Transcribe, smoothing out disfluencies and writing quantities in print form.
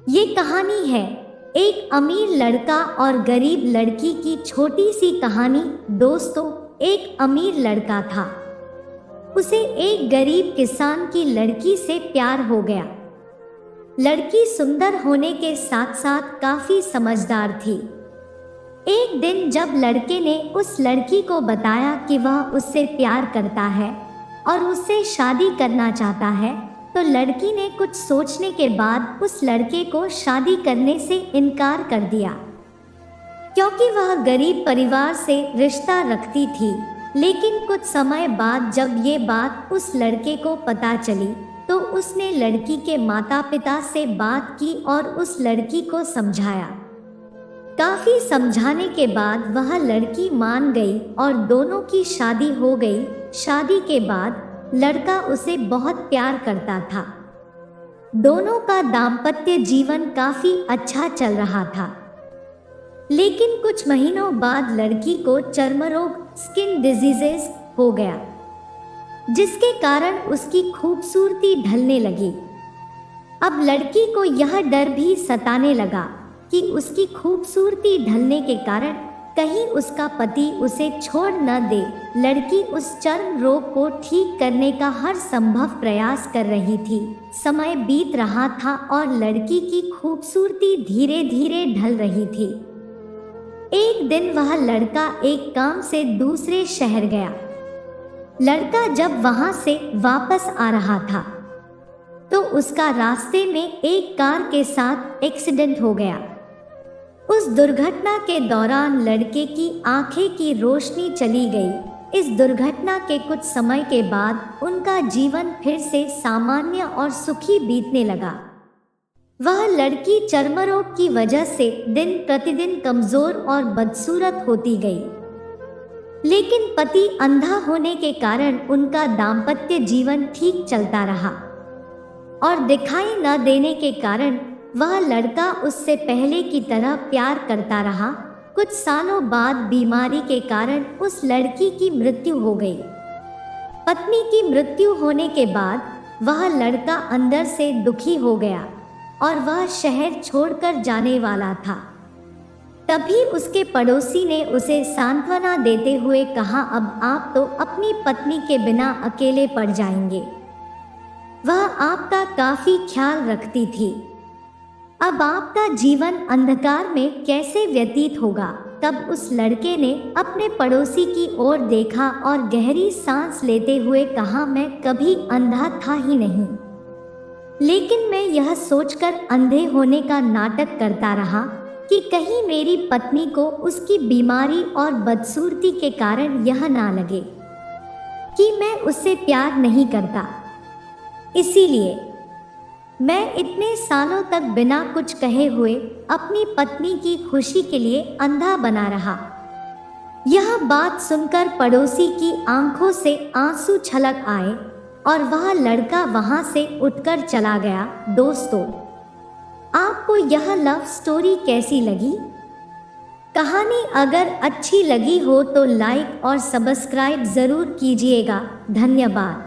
ये कहानी है एक अमीर लड़का और गरीब लड़की की छोटी सी कहानी। दोस्तों, एक अमीर लड़का था। उसे एक गरीब किसान की लड़की से प्यार हो गया। लड़की सुंदर होने के साथ साथ काफी समझदार थी। एक दिन जब लड़के ने उस लड़की को बताया कि वह उससे प्यार करता है और उससे शादी करना चाहता है, तो लड़की ने कुछ सोचने के बाद उस लड़के को शादी करने से इनकार कर दिया, क्योंकि वह गरीब परिवार से रिश्ता रखती थी। लेकिन कुछ समय बाद जब ये बात उस लड़के को पता चली, तो उसने लड़की के माता पिता से बात की और उस लड़की को समझाया। काफी समझाने के बाद वह लड़की मान गई और दोनों की शादी हो गई। शादी के बाद लड़का उसे बहुत प्यार करता था। दोनों का दाम्पत्य जीवन काफी अच्छा चल रहा था। लेकिन कुछ महीनों बाद लड़की को चर्म रोग, स्किन डिजीजेस हो गया, जिसके कारण उसकी खूबसूरती ढलने लगी। अब लड़की को यह डर भी सताने लगा कि उसकी खूबसूरती ढलने के कारण कहीं उसका पति उसे छोड़ न दे। लड़की उस चर्म रोग को ठीक करने का हर संभव प्रयास कर रही थी। समय बीत रहा था और लड़की की खूबसूरती धीरे धीरे ढल रही थी। एक दिन वह लड़का एक काम से दूसरे शहर गया। लड़का जब वहां से वापस आ रहा था, तो उसका रास्ते में एक कार के साथ एक्सीडेंट हो गया। उस दुर्घटना के दौरान लड़के की आंखें की रोशनी चली गई। इस दुर्घटना के कुछ समय के बाद उनका जीवन फिर से सामान्य और सुखी बीतने लगा। वह लड़की चर्म रोग की वजह से दिन प्रतिदिन कमजोर और बदसूरत होती गई। लेकिन पति अंधा होने के कारण उनका दाम्पत्य जीवन ठीक चलता रहा और दिखाई न देने के कारण वह लड़का उससे पहले की तरह प्यार करता रहा। कुछ सालों बाद बीमारी के कारण उस लड़की की मृत्यु हो गई। पत्नी की मृत्यु होने के बाद वह लड़का अंदर से दुखी हो गया और वह शहर छोड़कर जाने वाला था। तभी उसके पड़ोसी ने उसे सांत्वना देते हुए कहा, अब आप तो अपनी पत्नी के बिना अकेले पड़ जाएंगे। वह आपका काफी ख्याल रखती थी। अब आपका जीवन अंधकार में कैसे व्यतीत होगा। तब उस लड़के ने अपने पड़ोसी की ओर देखा और गहरी सांस लेते हुए कहा, मैं कभी अंधा था ही नहीं, लेकिन मैं यह सोचकर अंधे होने का नाटक करता रहा कि कहीं मेरी पत्नी को उसकी बीमारी और बदसूरती के कारण यह ना लगे कि मैं उससे प्यार नहीं करता। इसीलिए मैं इतने सालों तक बिना कुछ कहे हुए अपनी पत्नी की खुशी के लिए अंधा बना रहा। यह बात सुनकर पड़ोसी की आंखों से आंसू छलक आए और वह लड़का वहां से उठकर चला गया। दोस्तों, आपको यह लव स्टोरी कैसी लगी? कहानी अगर अच्छी लगी हो तो लाइक और सब्सक्राइब जरूर कीजिएगा। धन्यवाद।